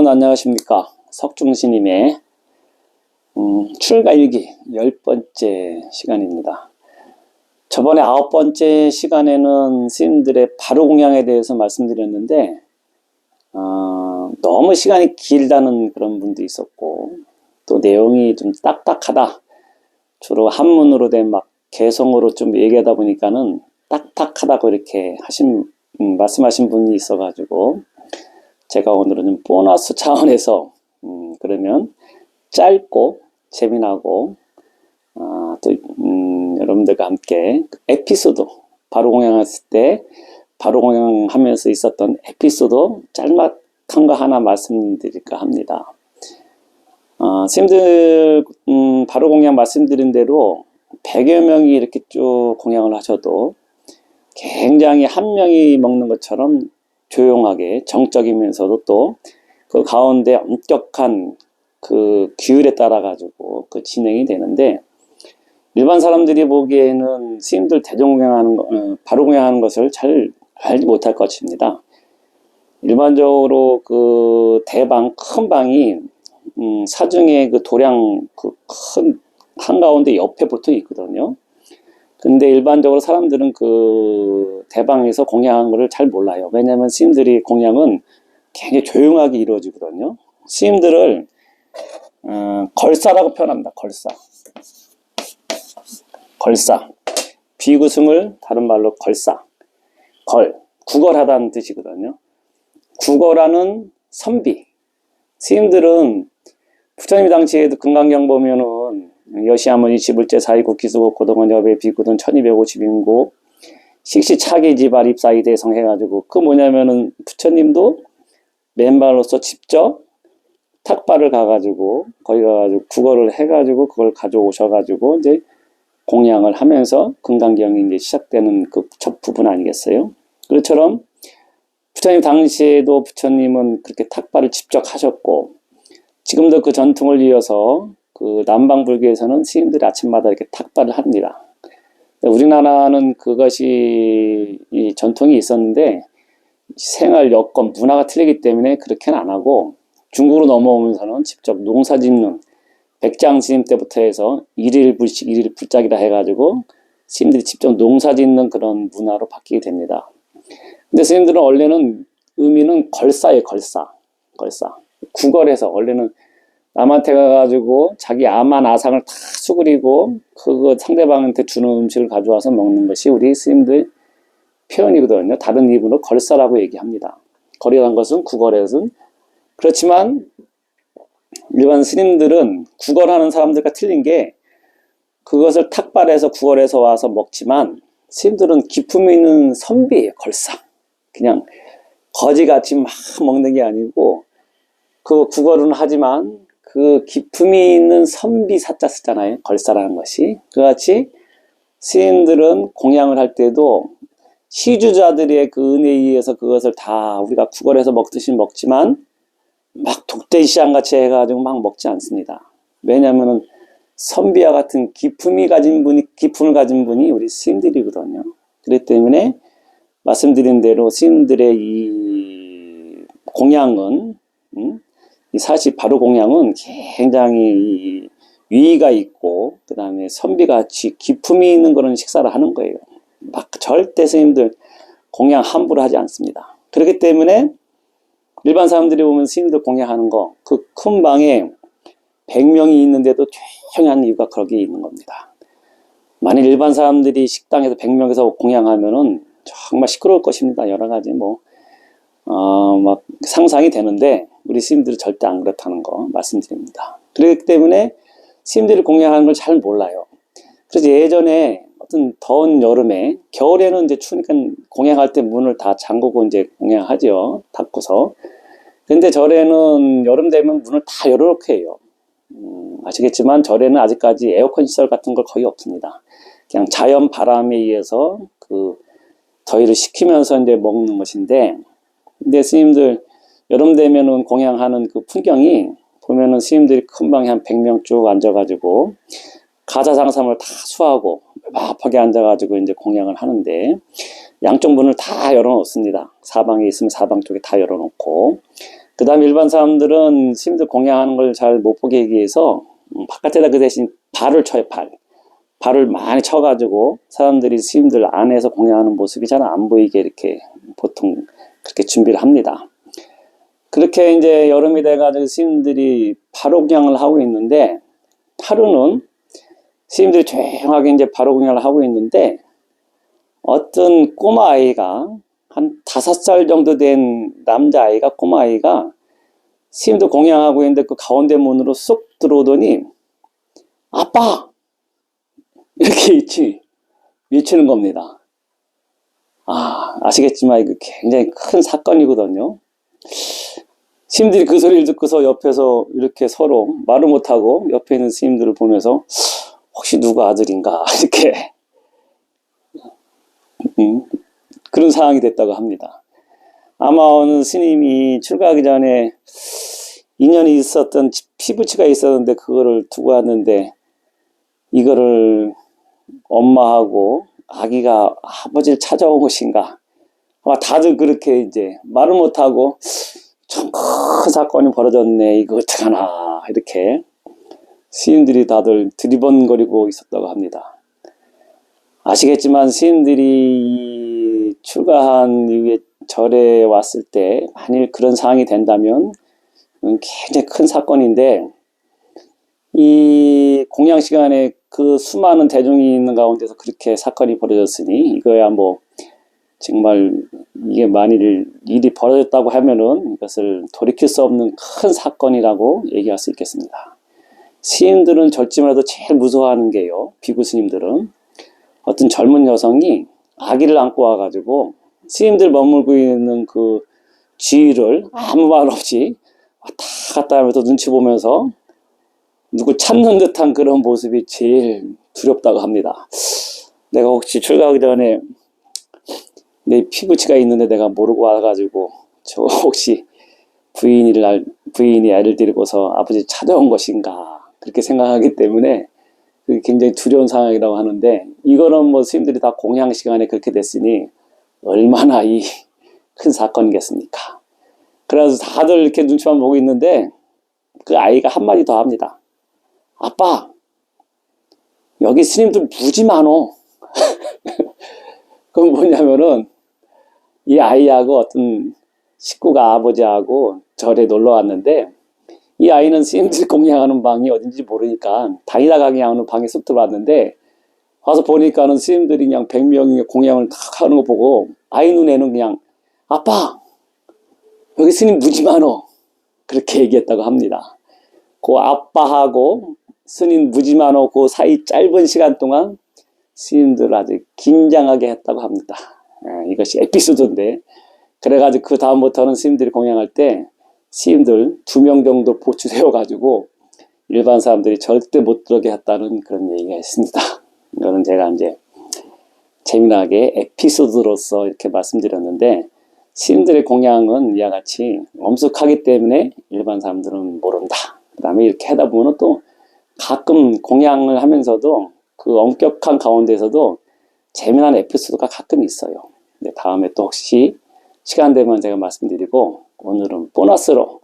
여러분 안녕하십니까. 석중스님의 출가일기 10번째 시간입니다. 저번에 9번째 시간에는 스님들의 바로공양에 대해서 말씀드렸는데 너무 시간이 길다는 그런 분도 있었고, 또 내용이 좀 딱딱하다, 주로 한문으로 된 막 개성어로 좀 얘기하다 보니까는 딱딱하다고 이렇게 말씀하신 분이 있어가지고, 제가 오늘은 좀 보너스 차원에서 그러면 짧고 재미나고 또 여러분들과 함께 에피소드, 바로공양했을 때 바로공양하면서 있었던 에피소드 짤막한 거 하나 말씀드릴까 합니다. 스님들 바로공양 말씀드린 대로 100여 명이 이렇게 쭉 공양을 하셔도 굉장히 한 명이 먹는 것처럼 조용하게 정적이면서도 또 그 가운데 엄격한 그 규율에 따라 가지고 그 진행이 되는데, 일반 사람들이 보기에는 스님들 대종공양하는 거, 바로공양하는 것을 잘 알지 못할 것입니다. 일반적으로 그 대방, 큰 방이 사중에 그 도량 그 큰 한가운데 옆에 붙어 있거든요. 근데 일반적으로 사람들은 그 대방에서 공양하는 것을 잘 몰라요. 왜냐하면 스님들이 공양은 굉장히 조용하게 이루어지거든요. 스님들을 걸사라고 표현합니다. 걸사. 비구승을 다른 말로 걸사. 구걸하다는 뜻이거든요. 구걸하는 선비. 스님들은 부처님 당시에도 금강경 보면은 여시아머니 지불제 사이국 기수국 고동원 여배 비구든 1250인고 식시 차기지발 입사이 대성 해가지고, 그 뭐냐면은 부처님도 맨발로서 직접 탁발을 가가지고 거기 가가지고 구걸을 해가지고 그걸 가져오셔가지고 이제 공양을 하면서 금강경이 이제 시작되는 그 첫 부분 아니겠어요? 그것처럼 부처님 당시에도 부처님은 그렇게 탁발을 직접 하셨고, 지금도 그 전통을 이어서 그 남방불교에서는 스님들이 아침마다 이렇게 탁발을 합니다. 우리나라는 그것이 이 전통이 있었는데 생활 여건 문화가 틀리기 때문에 그렇게는 안 하고, 중국으로 넘어오면서는 직접 농사 짓는 백장 스님 때부터 해서 일일불식 일일불작이라 해가지고 스님들이 직접 농사 짓는 그런 문화로 바뀌게 됩니다. 근데 스님들은 원래는 의미는 걸사예요. 걸사. 구걸해서 원래는 남한테 가가지고 자기 아만 아상을 다 수그리고 그거 상대방한테 주는 음식을 가져와서 먹는 것이 우리 스님들 표현이거든요. 다른 이름으로 걸사라고 얘기합니다. 거리라는 것은 구걸에서는. 그렇지만 일반 스님들은 구걸하는 사람들과 틀린 게, 그것을 탁발해서 구걸해서 와서 먹지만 스님들은 기품이 있는 선비예요. 걸사. 그냥 거지같이 막 먹는 게 아니고, 그 구걸은 하지만 그 기품이 있는 선비 사자 쓰잖아요. 걸사라는 것이. 그같이 스님들은 공양을 할 때도 시주자들의 그 은혜에 의해서 그것을 다 우리가 구걸해서 먹듯이 먹지만 막 독대시장같이 해가지고 막 먹지 않습니다. 왜냐하면 선비와 같은 기품을 가진 분이 우리 스님들이거든요. 그렇기 때문에 말씀드린 대로 스님들의 이 공양은 사실 바로 공양은 굉장히 위의가 있고, 그 다음에 선비같이 기품이 있는 그런 식사를 하는 거예요. 막 절대 스님들 공양 함부로 하지 않습니다. 그렇기 때문에 일반 사람들이 보면 스님들 공양하는 거, 그 큰 방에 100명이 있는데도 조용히 하는 이유가 거기에 있는 겁니다. 만일 일반 사람들이 식당에서 100명에서 공양하면은 정말 시끄러울 것입니다. 여러 가지 막 상상이 되는데, 우리 스님들은 절대 안 그렇다는 거 말씀드립니다. 그렇기 때문에 스님들이 공양하는 걸 잘 몰라요. 그래서 예전에 어떤 더운 여름에, 겨울에는 이제 추우니까 공양할 때 문을 다 잠그고 이제 공양하죠. 닫고서. 근데 절에는 여름 되면 문을 다 열어놓게 해요. 아시겠지만 절에는 아직까지 에어컨 시설 같은 걸 거의 없습니다. 그냥 자연 바람에 의해서 그 더위를 식히면서 이제 먹는 것인데, 근데 스님들 여름 되면은 공양하는 그 풍경이 보면은 스님들이 큰 방에 한 100명 쭉 앉아가지고 가자상삼을 다 수하고 마법하게 앉아가지고 이제 공양을 하는데, 양쪽 문을 다 열어놓습니다. 사방에 있으면 사방 쪽에 다 열어놓고, 그 다음에 일반 사람들은 스님들 공양하는 걸 잘 못 보게 하기 위해서 바깥에다 그 대신 발을 쳐요. 발을 많이 쳐가지고 사람들이 스님들 안에서 공양하는 모습이 잘 안 보이게 이렇게 보통 그렇게 준비를 합니다. 그렇게 이제 여름이 돼가지고 스님들이 바로 공양을 하고 있는데, 하루는 스님들이 조용하게 이제 바로 공양을 하고 있는데, 어떤 꼬마 아이가 한 5살 정도 된 남자아이가, 꼬마 아이가 스님들 공양하고 있는데 그 가운데 문으로 쏙 들어오더니 아빠! 이렇게 외치는 겁니다. 아시겠지만 이거 굉장히 큰 사건이거든요. 스님들이 그 소리를 듣고서 옆에서 이렇게 서로 말을 못하고 옆에 있는 스님들을 보면서 혹시 누가 아들인가 이렇게 그런 상황이 됐다고 합니다. 아마 어느 스님이 출가하기 전에 인연이 있었던 피부치가 있었는데 그거를 두고 왔는데 이거를 엄마하고 아기가 아버지를 찾아온 것인가, 아마 다들 그렇게 이제 말을 못하고 참 큰 사건이 벌어졌네, 이거 어떡하나 이렇게 스님들이 다들 두리번거리고 있었다고 합니다. 아시겠지만 스님들이 출가한 이후에 절에 왔을 때 만일 그런 상황이 된다면 굉장히 큰 사건인데, 이 공양 시간에 그 수많은 대중이 있는 가운데서 그렇게 사건이 벌어졌으니 이거야 뭐 정말 이게 만일 일이 벌어졌다고 하면은 이것을 돌이킬 수 없는 큰 사건이라고 얘기할 수 있겠습니다. 스님들은 절지마다 제일 무서워하는 게요, 비구 스님들은 어떤 젊은 여성이 아기를 안고 와가지고 스님들 머물고 있는 그 주위를 아무 말 없이 왔다 갔다 하면서 눈치 보면서 누굴 찾는 듯한 그런 모습이 제일 두렵다고 합니다. 내가 혹시 출가하기 전에 내 피부치가 있는데 내가 모르고 와가지고 저 혹시 부인이 애를 데리고서 아버지 찾아온 것인가 그렇게 생각하기 때문에 그게 굉장히 두려운 상황이라고 하는데, 이거는 뭐 스님들이 다 공양 시간에 그렇게 됐으니 얼마나 이 큰 사건이겠습니까. 그래서 다들 이렇게 눈치만 보고 있는데 그 아이가 한마디 더 합니다. 아빠, 여기 스님들 무지 많어. 그건 뭐냐면은 이 아이하고 어떤 식구가 아버지하고 절에 놀러 왔는데, 이 아이는 스님들 공양하는 방이 어딘지 모르니까 다니다 강의하는 방에 쑥 들어왔는데, 와서 보니까는 스님들이 그냥 100명이 공양을 탁 하는 거 보고 아이 눈에는 그냥 아빠, 여기 스님 무지 많어, 그렇게 얘기했다고 합니다. 그 아빠하고 스님 무지 많어 그 사이 짧은 시간 동안 스님들 아주 긴장하게 했다고 합니다. 이것이 에피소드인데, 그래가지고 그 다음부터는 스님들이 공양할 때 스님들 2명 정도 보추 세워가지고 일반 사람들이 절대 못 들어게 했다는 그런 얘기가 있습니다. 이거는 제가 이제 재미나게 에피소드로서 이렇게 말씀드렸는데, 스님들의 공양은 이와 같이 엄숙하기 때문에 일반 사람들은 모른다. 그 다음에 이렇게 하다 보면 또 가끔 공양을 하면서도 그 엄격한 가운데서도 재미난 에피소드가 가끔 있어요. 다음에 또 혹시 시간 되면 제가 말씀드리고, 오늘은 보너스로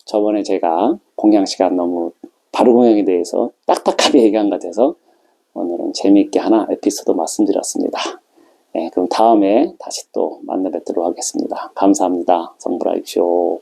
저번에 제가 공양 시간 너무 바로 공양에 대해서 딱딱하게 얘기한 것 같아서 오늘은 재미있게 하나 에피소드 말씀드렸습니다. 그럼 다음에 다시 또 만나 뵙도록 하겠습니다. 감사합니다. 성불하십시오.